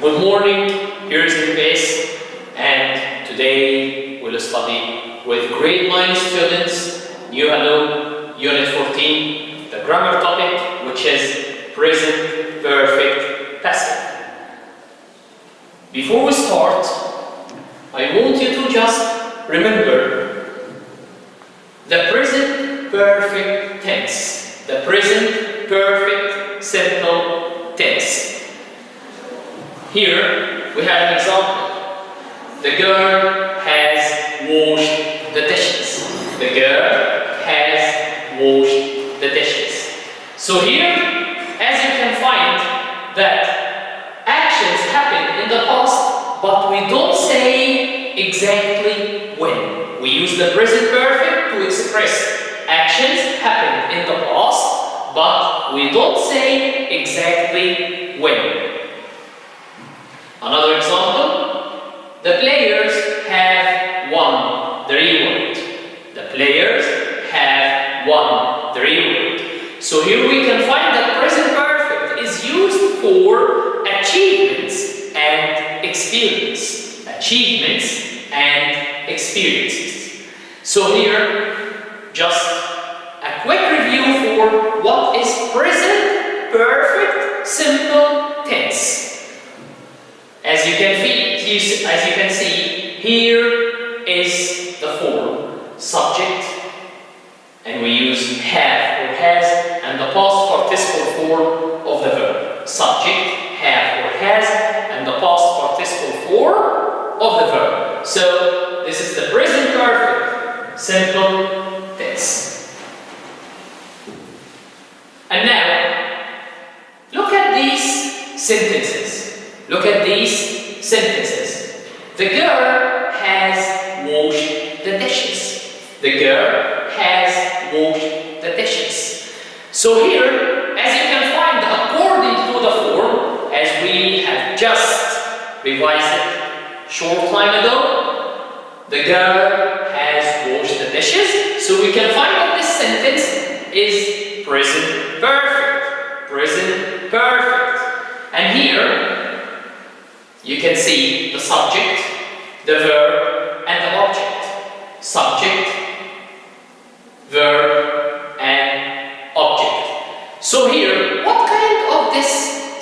Good morning, here is MBS, and today we'll study with grade 9 students, New Hello, Unit 14, the grammar topic, which is present perfect passive. Before we start, I want you to just remember the present perfect tense, the present perfect simple tense. Here we have an example. The girl has washed the dishes. The girl has washed the dishes. So here, as you can find, that actions happen in the past, but we don't say exactly when. We use the present perfect to express actions happen in the past, but we don't say exactly when. Another example, the players have won the reward. The players have won the reward. So here we can find that present perfect is used for achievements and experience. Achievements and experiences. So here, just a quick review for what is present perfect simple tense. As you can see, here is the form, subject, and we use have or has, and the past participle form of the verb. Subject, have or has, and the past participle form of the verb. So this is the present perfect simple tense. And now, look at these sentences. Look at these sentences. The girl has washed the dishes. The girl has washed the dishes. So here, as you can find, according to the form, as we have just revised it short time ago, the girl has washed the dishes. So we can find that this sentence is present perfect. Present perfect. And here, you can see the subject, the verb, and the object. Subject, verb, and object. So here, what kind of this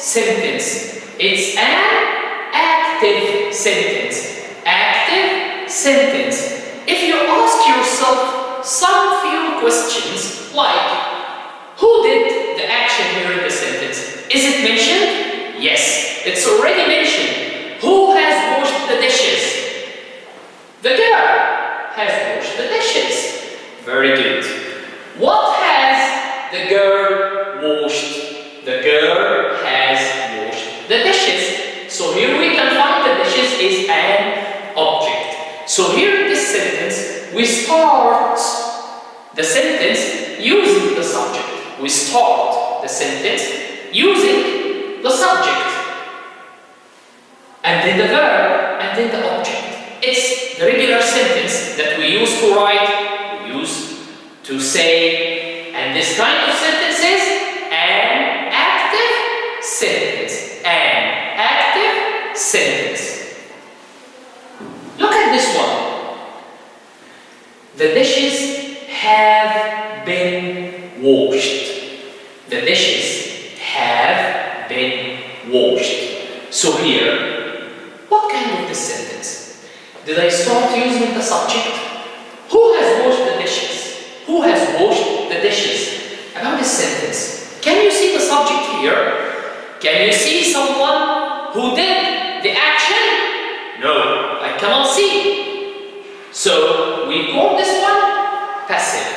sentence? It's an active sentence. Active sentence. If you ask yourself some few questions like, who did the action here in the sentence? Is it mentioned? Yes, it's already mentioned. Who has washed the dishes? The girl has washed the dishes. Very good. What has the girl washed? The girl has washed the dishes. So here we can find the dishes is an object. So here in this sentence, we start the sentence using the subject. We start the sentence using the subject. And then the verb, and then the object. It's the regular sentence that we use to write, we use to say, and this kind of sentence is an active sentence. An active sentence. Look at this one. The dishes have been washed. The dishes have been washed. So here, what kind of this sentence? Did I start using the subject? Who has washed the dishes? Who has washed the dishes? About this sentence, can you see the subject here? Can you see someone who did the action? No, I cannot see. So we call this one passive.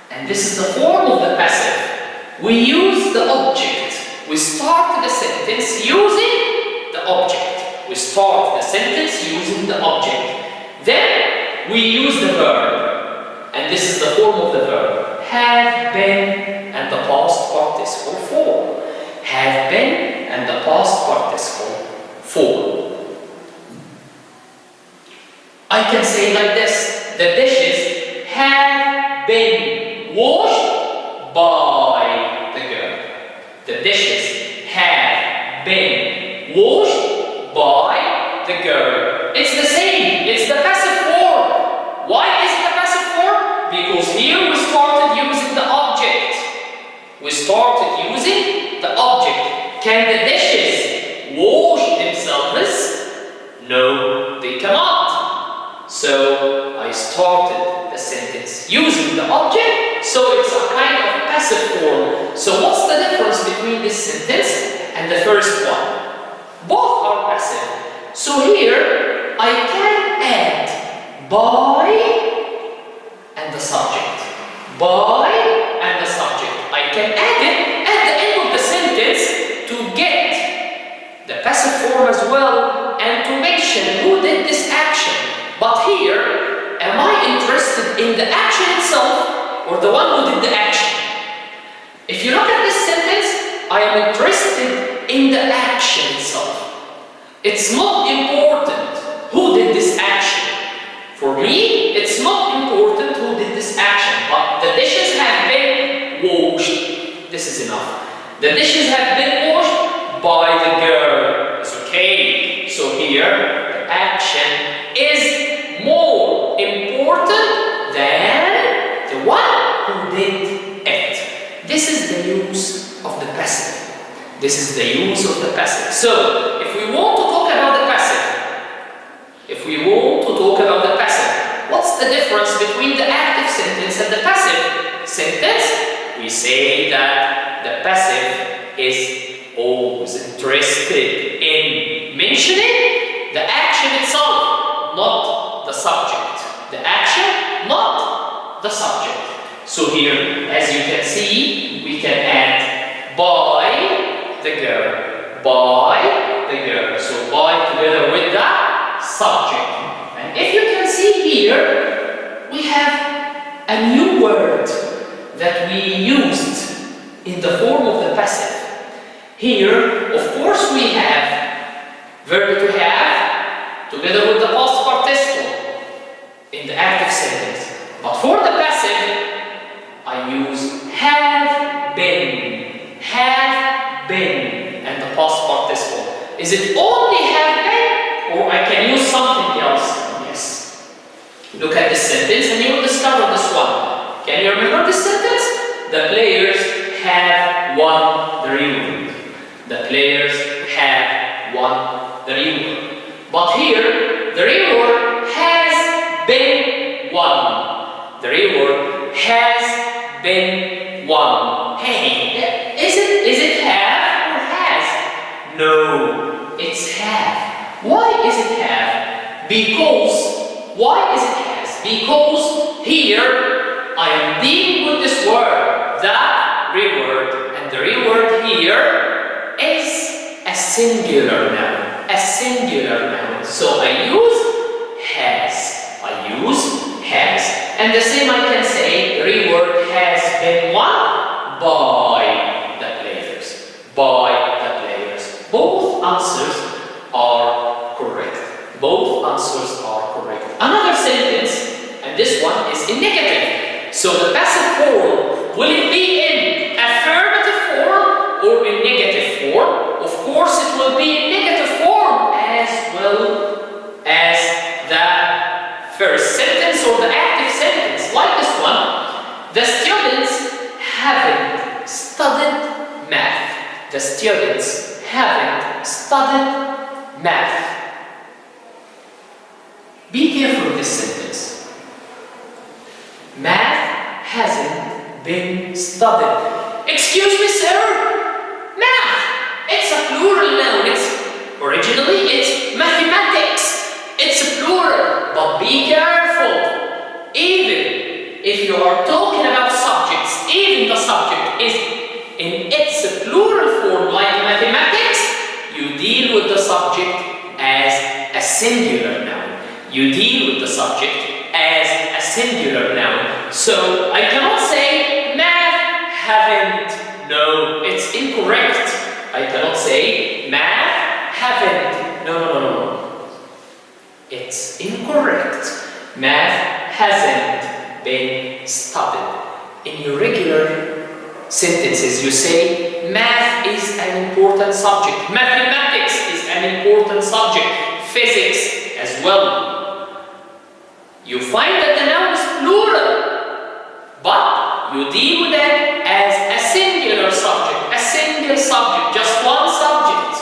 And this is the form of the passive. We use the object. We start the sentence using the object. We start the sentence using the object. Then we use the verb. And this is the form of the verb. Have been and the past participle form. Have been and the past participle form. I can say like this. The dishes have been washed by the girl. The dishes have been washed here we started using the object. We started using the object. Can the dishes wash themselves? No, they cannot. So I started the sentence using the object, so it's a kind of passive form. So what's the difference between this sentence and the first one? Both are passive. So here I can add by and the subject. By and the subject. I can add it at the end of the sentence to get the passive form as well and to mention who did this action. But here, am I interested in the action itself or the one who did the action? If you look at this sentence, I am interested in the action itself. It's not important who did this action. For me, it's not important who did this action, but the dishes have been washed. This is enough. The dishes have been washed by the girl. It's okay. So here, the action is more important than the one who did it. This is the use of the passive. This is the use of the passive. So, if we want to talk about the passive, what's the difference between the active sentence and the passive sentence? We say that the passive is always interested in mentioning the action itself, not the subject. The action, not the subject. So here, as you can see, we can add by the girl. By the girl. So by together with the subject. And if you can see here, we have a new word that we used in the form of the passive. Here, of course, we have verb to have together with the past participle in the active sentence. But for the passive, I use have been, and the past participle. Is it only have been, or I can use something else? Yes. Look at this sentence and you will discover this one. Can you remember this sentence? The players have won the reward. The players have won the reward. But here, the reward has been won. The reward has been won. Hey, is it have or has? No, it's have. Why is it have? Why is it has? Because here I am dealing with this word, the reward, and the reward here is a singular noun. A singular noun. So I use has. And the same I can say, the reward has been won by the players. By the players. Both answers are correct. Another sentence, and this one is in negative. So the passive form, will it be in affirmative form or in negative form? Of course it will be in negative form as well as the first sentence or the active sentence, like this one. The students haven't studied math. The students haven't studied math. Be careful with this sentence. Math hasn't been studied. Excuse me, sir? Math! It's a plural noun. Originally it's mathematics. It's a plural. But be careful. Even if you are talking about subjects, even the subject is in its plural form like mathematics, you deal with the subject as a singular noun. So I cannot say math haven't. No, it's incorrect. I cannot say math haven't. No. It's incorrect. Math hasn't been studied. In your regular sentences, you say math is an important subject. Mathematics is an important subject. Physics as well. You find that the noun is plural. deal with it as a singular subject, a single subject, just one subject.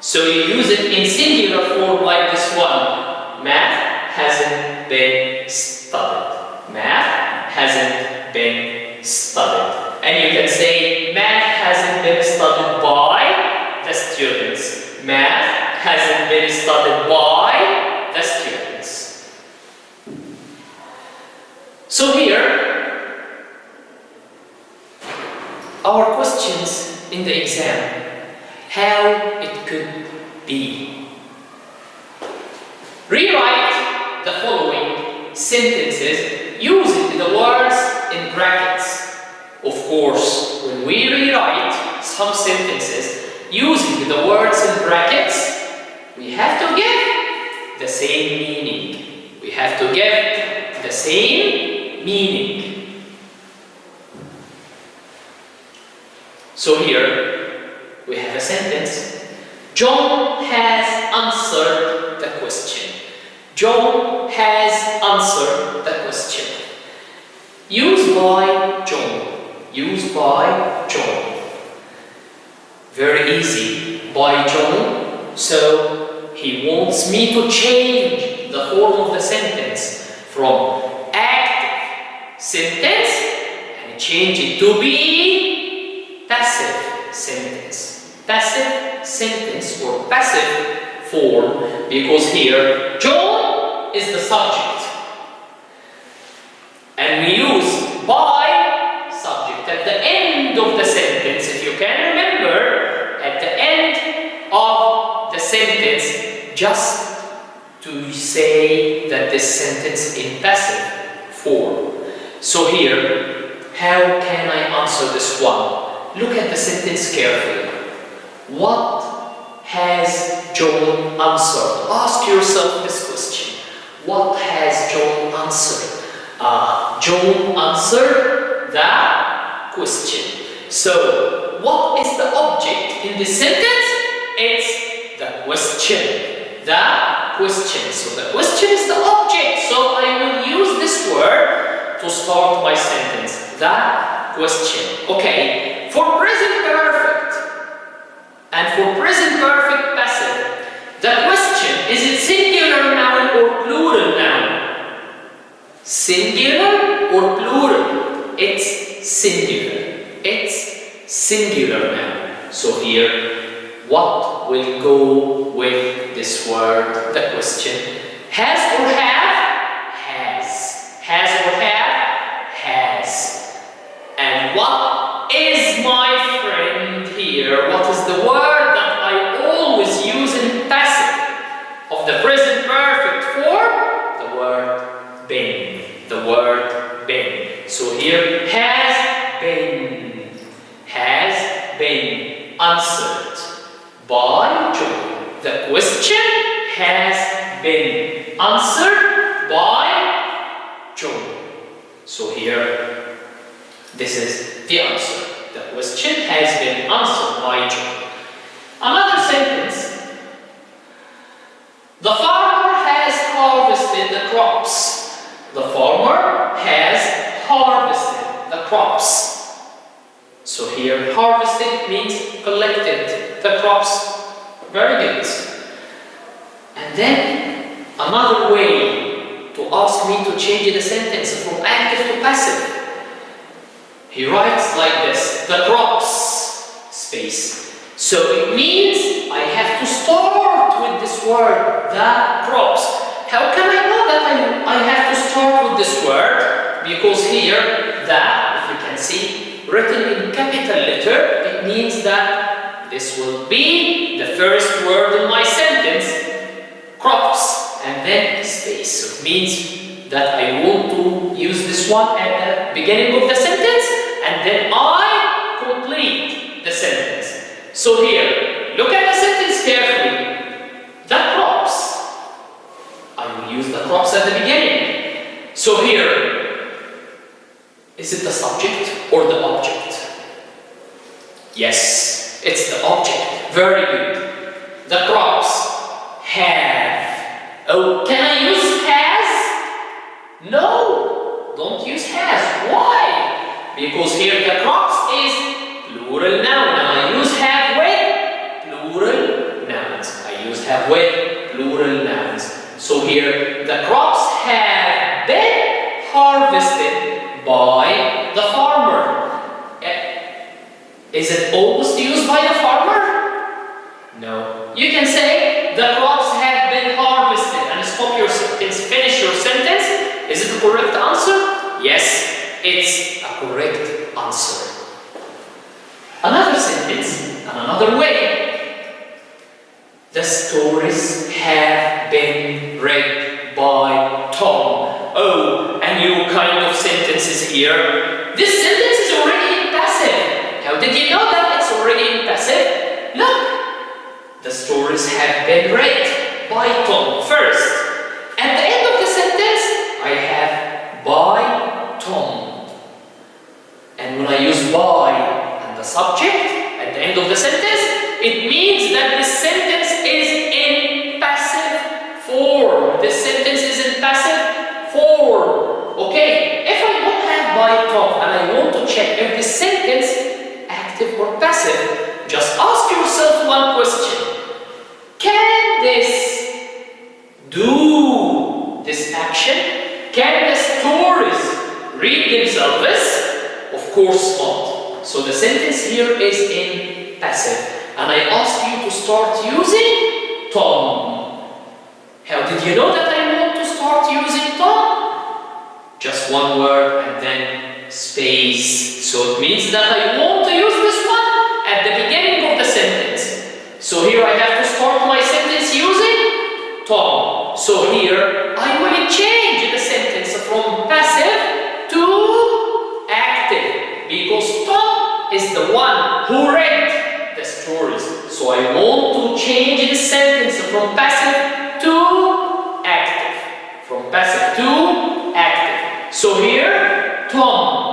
So you use it in singular form like this one. Math hasn't been studied. Math hasn't been studied. And you can say math hasn't been studied by the students. Math hasn't been studied by the students. So here, our questions in the exam, how it could be. Rewrite the following sentences using the words in brackets. Of course, when we rewrite some sentences using the words in brackets, we have to give the same meaning. We have to give the same meaning. So here we have a sentence. John has answered the question. John has answered the question. Used by John. Used by John. Very easy. By John. So he wants me to change the form of the sentence from active sentence and change it to be passive sentence. Passive sentence or passive form, because here John is the subject. And we use by subject at the end of the sentence. If you can remember, at the end of the sentence, just to say that this sentence in passive form. So here, how can I answer this one? Look at the sentence carefully. What has John answered? Ask yourself this question. What has John answered? John answered the question. So, what is the object in this sentence? It's the question. The question. So, the question is the object. So, I will use this word to start my sentence. The question. Okay. For present perfect and for present perfect passive, the question, is it singular noun or plural noun? Singular or plural? It's singular. It's singular noun. So here, what will go with this word, the question? Has or have? Has. Has or have? Has. And what is, my friend, here? What is the word that I always use in passive of the present perfect form? The word been. The word been. So here, has been answered by John. The question has been answered by John. So here, this is the answer. The question has been answered by John. Another sentence. The farmer has harvested the crops. The farmer has harvested the crops. So here, harvested means collected the crops. Very good. And then, another way to ask me to change the sentence from active to passive. He writes like this, the crops, space. So it means I have to start with this word, the crops. How can I know that I have to start with this word? Because here, the, if you can see, written in capital letter, it means that this will be the first word in my sentence, crops, and then space. So it means that I want to use this one at the beginning of the sentence, and then I complete the sentence. So here, look at the sentence carefully. The crops. I will use the crops at the beginning. So here, is it the subject or the object? Yes, it's the object. Very good. The crops have. Oh, can I use has? No, don't use has. Why? because here the crops is plural noun. And I use have with plural nouns. I use have with plural nouns. So here the crops have been harvested by the farmer. Is it always used by the farmer? No. You can say the crops have been harvested and stop your sentence, finish your sentence. Is it the correct answer? Yes, it's a correct answer. Another sentence and another way. The stories have been read by Tom. Oh, a new kind of sentences here. This sentence is already in passive. How did you know that it's already in passive? Look, the stories have been read by Tom first. At the end of the sentence, I have by Tom. And when I use by and the subject at the end of the sentence, it means that the sentence is in passive form. The sentence is in passive form. Okay, if I don't have by Tom and I want to check if the sentence active or passive, just ask yourself one question. Can this do this action? Can the stories read themselves? Of course not. So the sentence here is in passive. And I ask you to start using Tom. How did you know that I want to start using Tom? Just one word and then space. So it means that I want to use this one at the beginning of the sentence. So here I have to start my sentence using Tom. So here I will change the sentence from passive to active because Tom is the one who read the stories. So I want to change the sentence from passive to active. From passive to active. So here, Tom.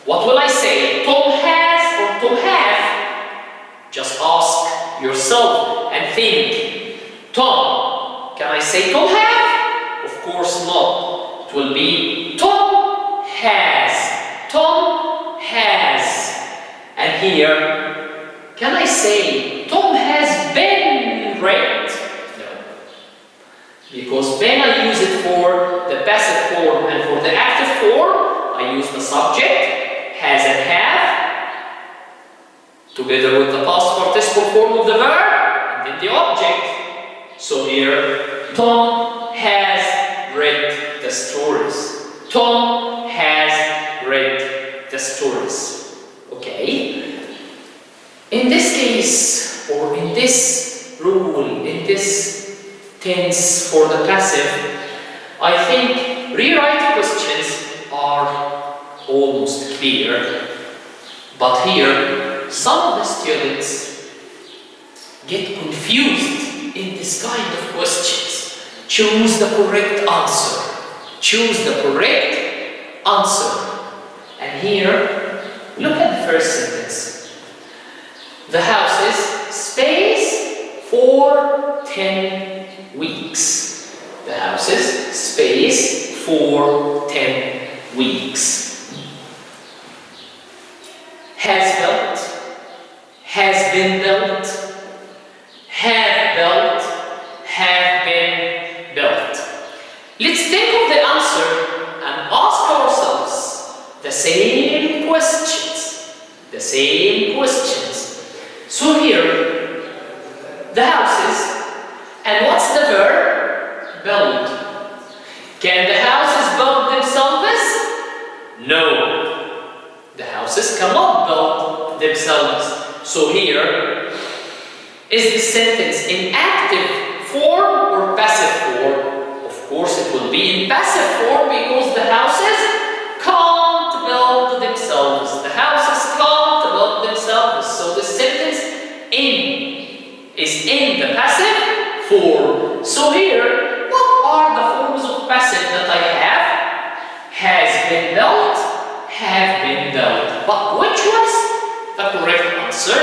What will I say? Tom has or Tom have? Just ask yourself and think. Tom. Can I say Tom have? Of course not. It will be Tom has. Tom has. And here, can I say Tom has been read? No. Because been I use it for the passive form and for the active form, I use the subject. Has and have, together with the past participle form of the verb, and then the object. So here, Tom has read the stories. Tom has read the stories. Okay? In this case, or in this rule, in this tense for the passive, I think rewrite questions are almost clear, but here some of the students get confused in this kind of questions. Choose the correct answer. Choose the correct answer. And here, look at the first sentence. The houses space for 10 weeks. The houses space for 10 weeks. Has built, has been built, have built, have been built. Let's think of the answer and ask ourselves the same questions. The same questions. So here, the houses, and what's the verb? Build. Can the houses build themselves? No. The houses cannot build themselves. So here, is the sentence in active form or passive form? Of course it will be in passive form because the houses can't build themselves. The houses can't build themselves. So the sentence is in the passive form. So here, what are the forms of passive that I have? Has been built, have been built. But which was the correct answer?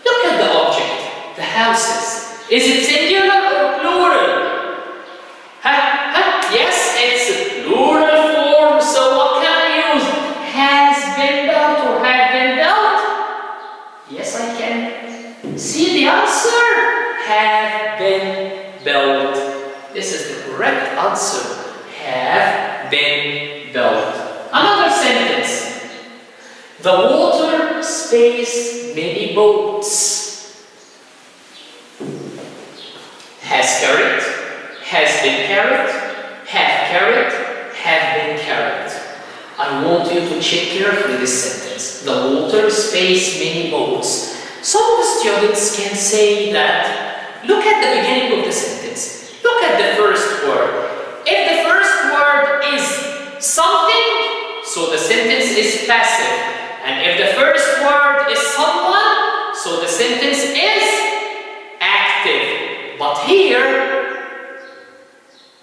Look at the object, the houses. Is it singular or plural? Yes, it's a plural form. So what can I use? the correct answer. Have been built. Another sentence. The water space many boats. Has carried, has been carried, have carried, have been carried. I want you to check carefully this sentence. The water space many boats. Some of the students can say that, look at the beginning of the sentence. Look at the first word. If the first word is something, so the sentence is passive. And if the first word is someone, so the sentence is active. But here,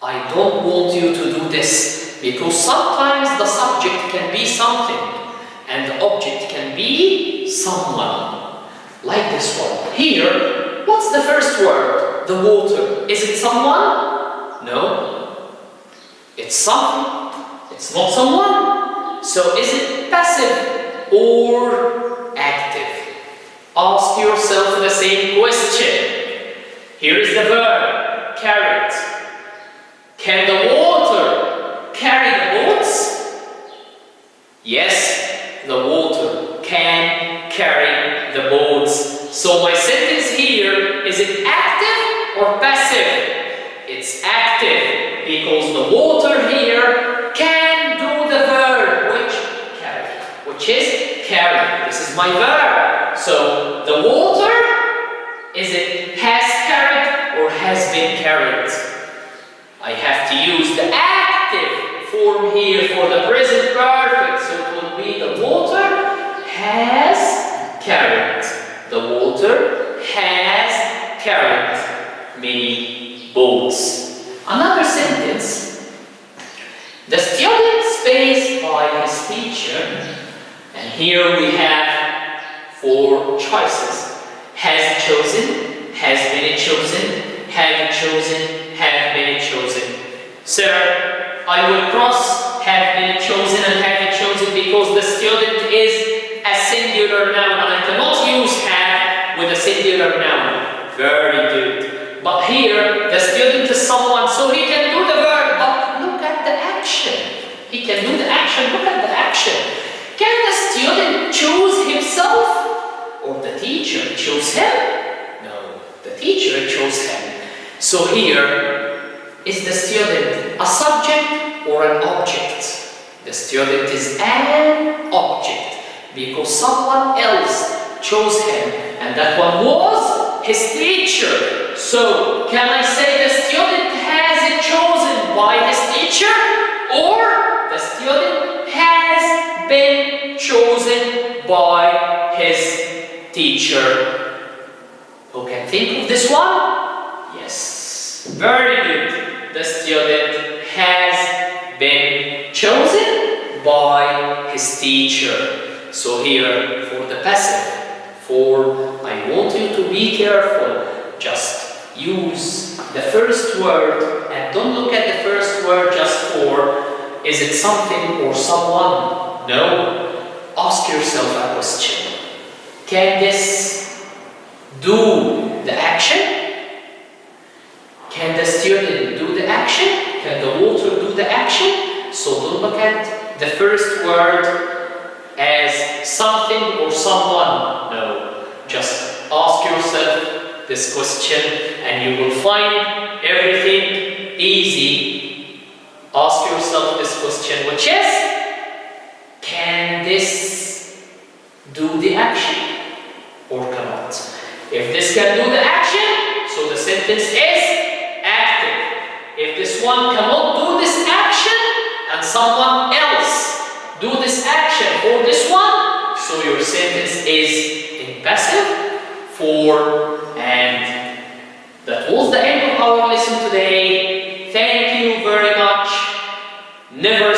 I don't want you to do this, because sometimes the subject can be something and the object can be someone. Like this one. Here, what's the first word? The water. Is it someone? No. It's something. It's not someone. So is it passive or active? Ask yourself the same question. Here is the verb, carried. Can the water carry the boats? Yes, the water can carry the boats. So my sentence here, is it active or passive? It's active, because the water here can do the verb, which is carry. This is my verb. So the water, is it has carried or has been carried? I have to use the active form here for the present perfect. So it will be the water has carried. The water has carried many boats. Another sentence. The student spaced by his teacher, and here we have 4 choices. Has chosen, has been chosen, have chosen, have been chosen. Sir, I will cross have been chosen and have chosen because the student is a singular noun and I cannot use have with a singular noun. Very good. But here, the student is someone, so he can do the verb, but look at the action. He can do the action, look at the action. Can the student choose himself or the teacher choose him? No, the teacher chose him. So here, is the student a subject or an object? The student is an object because someone else chose him and that one was his teacher. So, can I say the student has it chosen by his teacher or the student has been chosen by his teacher? Who can think of this one? Yes. Very good. The student has been chosen by his teacher. So here, for the passive form, I want you to be careful. Just use the first word and don't look at the first word just for is it something or someone? No. Ask yourself a question. Can this do the action? Can the student do the action? Can the water do the action? So don't look at the first word as something or someone. No. Just ask yourself this question and you will find everything easy. Ask yourself this question, which is, can this do the action or cannot? If this can do the action, so the sentence is active. If this one cannot do this action and someone else do this action for this one, so your sentence is in passive form. And that was the end of our lesson today. Thank you very much. Never